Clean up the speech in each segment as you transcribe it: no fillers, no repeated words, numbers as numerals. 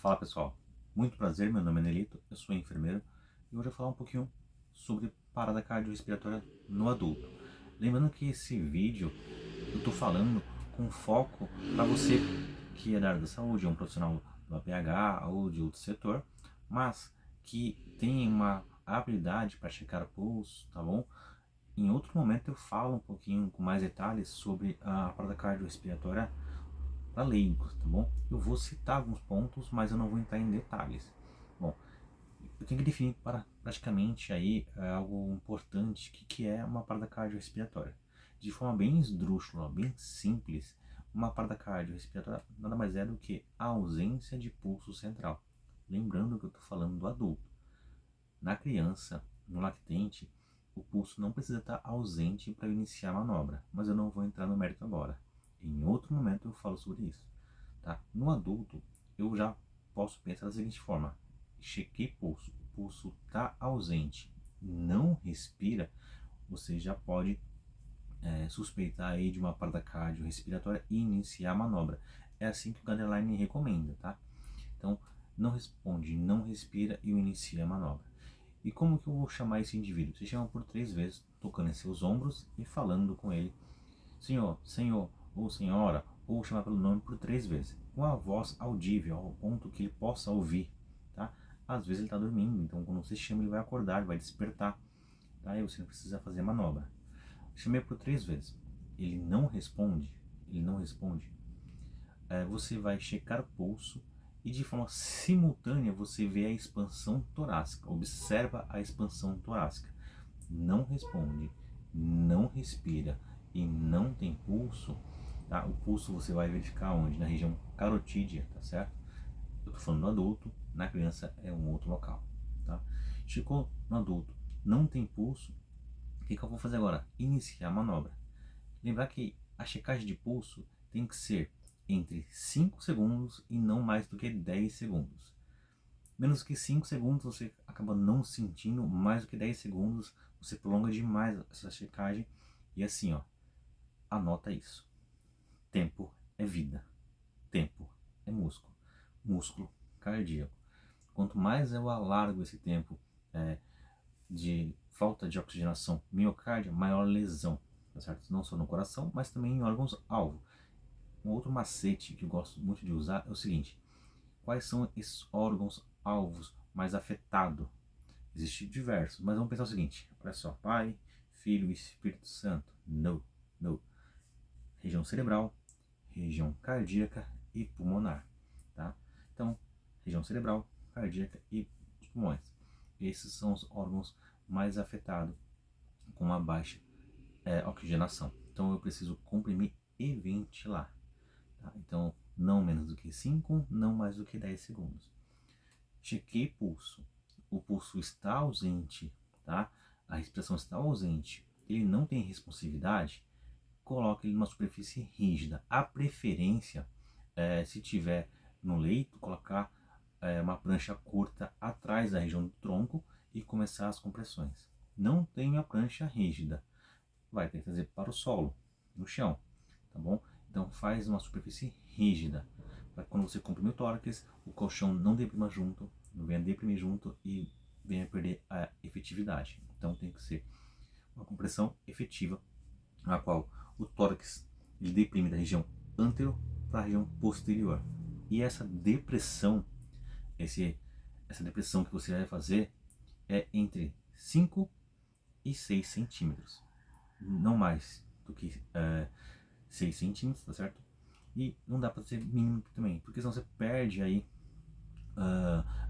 Fala pessoal, muito prazer, meu nome é Nelito, eu sou enfermeiro e hoje eu vou falar um pouquinho sobre parada cardiorrespiratória no adulto. Lembrando que esse vídeo eu estou falando com foco para você que é da área da saúde, é um profissional do APH ou de outro setor, mas que tem uma habilidade para checar pulso, tá bom? Em outro momento eu falo um pouquinho com mais detalhes sobre a parada cardiorrespiratória para leigos, tá bom? Eu vou citar alguns pontos, mas eu não vou entrar em detalhes. Bom, eu tenho que definir praticamente aí algo importante, que é uma parada cardiorrespiratória. De forma bem esdrúxula, bem simples, uma parada cardiorrespiratória nada mais é do que a ausência de pulso central. Lembrando que eu estou falando do adulto. Na criança, no lactente, o pulso não precisa estar ausente para iniciar a manobra, mas eu não vou entrar no mérito agora. Em outro momento eu falo sobre isso. Tá? No adulto, eu já posso pensar da seguinte forma: chequei pulso, o pulso está ausente, não respira, você já pode suspeitar aí de uma parada cardiorrespiratória e iniciar a manobra. É assim que o Gunderline recomenda, tá? Então, não responde, não respira e inicia a manobra. E como que eu vou chamar esse indivíduo? Você chama por 3 vezes, tocando em seus ombros e falando com ele: senhor, senhor ou senhora, ou chamar pelo nome por 3 vezes, com a voz audível, ao ponto que ele possa ouvir, tá? Às vezes ele está dormindo, então quando você chama ele vai acordar, ele vai despertar, tá? E você não precisa fazer a manobra. Chamei por 3 vezes, ele não responde, você vai checar o pulso e de forma simultânea você vê a expansão torácica, observa a expansão torácica, não responde, não respira e não tem pulso, tá? O pulso você vai verificar onde? Na região carotídea, tá certo? Eu tô falando do adulto, na criança é um outro local, tá? Chegou no adulto, não tem pulso, o que eu vou fazer agora? Iniciar a manobra. Lembrar que a checagem de pulso tem que ser entre 5 segundos e não mais do que 10 segundos. Menos que 5 segundos você acaba não sentindo, mais do que 10 segundos você prolonga demais essa checagem. E assim, ó, anota isso: tempo é vida, tempo é músculo, músculo cardíaco. Quanto mais eu alargo esse tempo de falta de oxigenação miocárdia, maior lesão, tá certo? Não só no coração, mas também em órgãos-alvo. Um outro macete que eu gosto muito de usar é o seguinte: quais são esses órgãos-alvos mais afetados? Existem diversos, mas vamos pensar o seguinte: olha só, Pai, Filho e Espírito Santo. No, no. Região cerebral, região cardíaca e pulmonar, tá? Então, região cerebral, cardíaca e pulmões. Esses são os órgãos mais afetados com uma baixa oxigenação. Então, eu preciso comprimir e ventilar, tá? Então, não menos do que 5, não mais do que 10 segundos. Chequei pulso. O pulso está ausente, tá? A respiração está ausente. Ele não tem responsividade. Coloque ele numa superfície rígida. A preferência, se tiver no leito, colocar uma prancha curta atrás da região do tronco e começar as compressões. Não tem a prancha rígida, vai ter que trazer para o solo, no chão, tá bom? Então faz uma superfície rígida, para quando você comprime o tórax, o colchão não deprima junto, não venha deprimir junto e venha perder a efetividade. Então tem que ser uma compressão efetiva, na qual o tórax ele deprime da região antero para a região posterior. E essa depressão, essa depressão que você vai fazer é entre 5 e 6 centímetros. Não mais do que 6 centímetros, tá certo? E não dá para ser mínimo também, porque senão você perde aí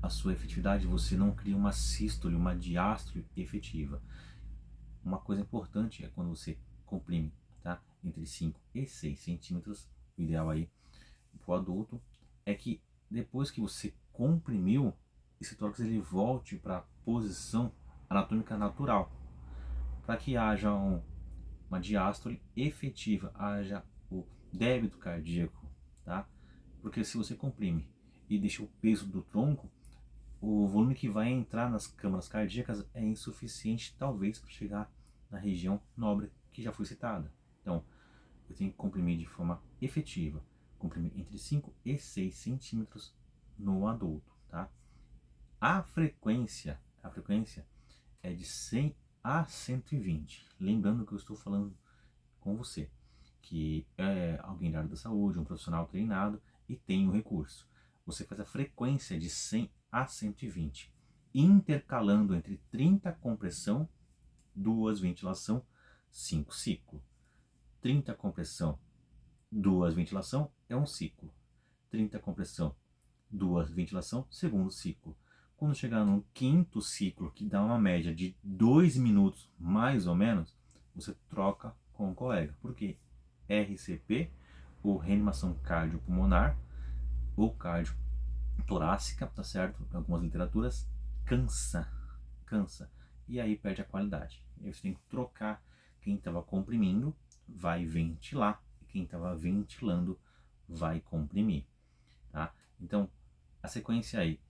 a sua efetividade, você não cria uma sístole, uma diástole efetiva. Uma coisa importante é quando você comprime, tá? Entre 5 e 6 centímetros, o ideal aí para o adulto é que depois que você comprimiu, esse tórax ele volte para a posição anatômica natural, para que haja uma diástole efetiva, haja o débito cardíaco, tá? Porque se você comprime e deixa o peso do tronco, o volume que vai entrar nas câmaras cardíacas é insuficiente, talvez, para chegar na região nobre que já foi citada. Então, eu tenho que comprimir de forma efetiva, comprimir entre 5 e 6 centímetros no adulto, tá? A frequência é de 100 a 120. Lembrando que eu estou falando com você, que é alguém da área da saúde, um profissional treinado e tem o recurso. Você faz a frequência de 100 a 120, intercalando entre 30 compressão, 2 ventilação, 5 ciclo. 30 compressão, 2 ventilação é um ciclo. 30 compressão, 2 ventilação, segundo ciclo. Quando chegar no quinto ciclo, que dá uma média de 2 minutos mais ou menos, você troca com o colega. Porque RCP, ou reanimação cardiopulmonar, ou cardiotorácica, tá certo? Em algumas literaturas, cansa. E aí perde a qualidade. E aí você tem que trocar. Quem estava comprimindo vai ventilar, e quem estava ventilando vai comprimir, tá? Então, a sequência aí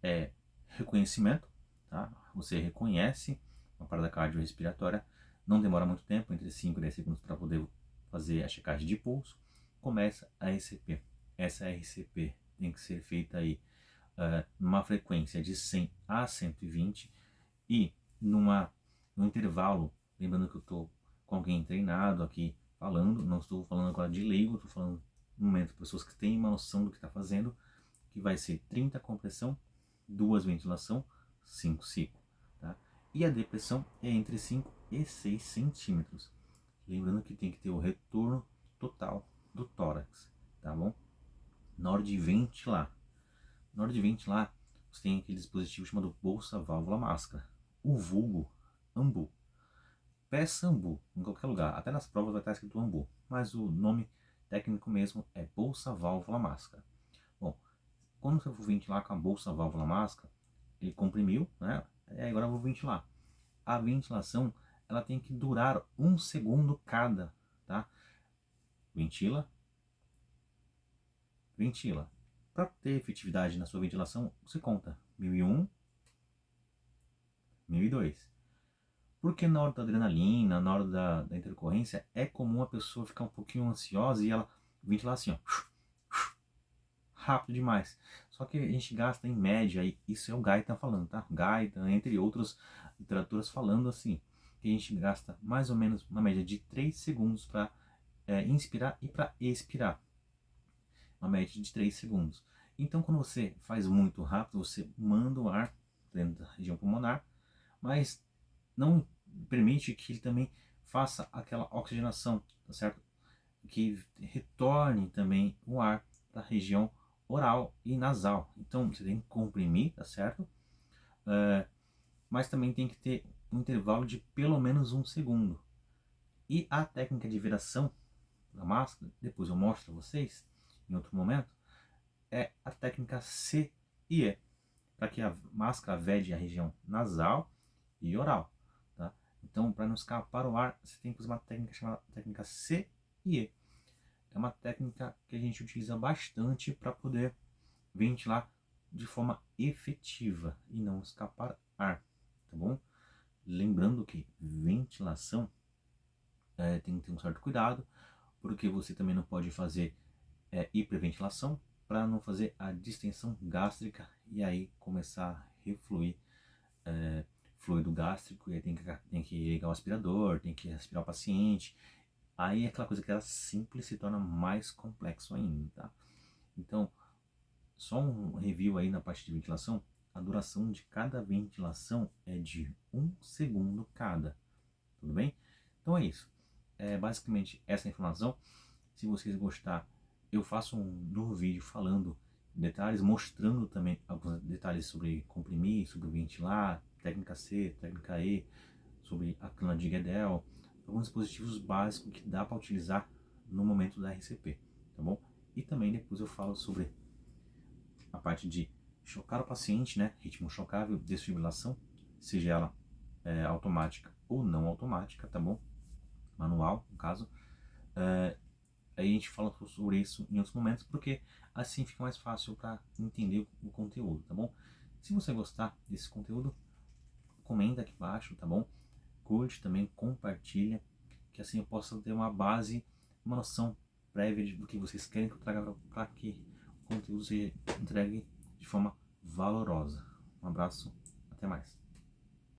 é reconhecimento, tá? Você reconhece uma parada cardiorrespiratória, não demora muito tempo, entre 5 e 10 segundos para poder fazer a checagem de pulso. Começa a RCP. Essa RCP tem que ser feita aí numa frequência de 100 a 120 e num intervalo, lembrando que eu estou com alguém treinado aqui falando, não estou falando agora de leigo, estou falando no momento de pessoas que têm uma noção do que está fazendo, que vai ser 30 compressão, 2 ventilação, 5 ciclo, tá? E a depressão é entre 5 e 6 centímetros. Lembrando que tem que ter o retorno total do tórax, tá bom? Na hora de ventilar, você tem aquele dispositivo chamado bolsa válvula máscara, o vulgo AMBU. Peça AMBU em qualquer lugar, até nas provas vai estar escrito AMBU, mas o nome técnico mesmo é bolsa válvula máscara. Bom, quando você for ventilar com a bolsa válvula máscara, ele comprimiu, né? E agora eu vou ventilar. A ventilação, ela tem que durar 1 segundo cada, tá? Ventila. Para ter efetividade na sua ventilação, você conta 1001, 1002. Porque na hora da adrenalina, na hora da intercorrência, é comum a pessoa ficar um pouquinho ansiosa e ela ventilar assim, ó, rápido demais. Só que a gente gasta em média, e isso é o Guyton falando, tá? Guyton, entre outras literaturas, falando assim, que a gente gasta mais ou menos uma média de 3 segundos para inspirar e para expirar. Uma média de 3 segundos. Então, quando você faz muito rápido, você manda o ar dentro da região pulmonar, mas não permite que ele também faça aquela oxigenação, tá certo? Que retorne também o ar para a região oral e nasal. Então você tem que comprimir, tá certo? Mas também tem que ter um intervalo de pelo menos 1 segundo. E a técnica de viração da máscara, depois eu mostro para vocês em outro momento, é a técnica C e E, para que a máscara vede a região nasal e oral, tá? Então, para não escapar o ar, você tem que usar uma técnica chamada técnica C e E. É uma técnica que a gente utiliza bastante para poder ventilar de forma efetiva e não escapar ar, tá bom? Lembrando que ventilação tem que ter um certo cuidado, porque você também não pode fazer hiperventilação para não fazer a distensão gástrica e aí começar a refluir fluido gástrico, e aí tem que ligar o aspirador, tem que aspirar o paciente. Aí aquela coisa que era simples se torna mais complexo ainda, tá? Então, só um review aí na parte de ventilação, a duração de cada ventilação é de 1 segundo cada, tudo bem? Então é isso, basicamente essa informação. Se vocês gostar, eu faço um novo vídeo falando detalhes, mostrando também alguns detalhes sobre comprimir, sobre ventilar, técnica C, técnica E, sobre a cana de Guedel, alguns dispositivos básicos que dá para utilizar no momento da RCP, tá bom? E também depois eu falo sobre a parte de chocar o paciente, né? Ritmo chocável, desfibrilação, seja ela automática ou não automática, tá bom? Manual, no caso. Aí a gente fala sobre isso em outros momentos, porque assim fica mais fácil para entender o conteúdo, tá bom? Se você gostar desse conteúdo, comenta aqui embaixo, tá bom? Curte também, compartilha, que assim eu possa ter uma base, uma noção prévia do que vocês querem que eu traga para que o conteúdo seja entregue de forma valorosa. Um abraço, até mais.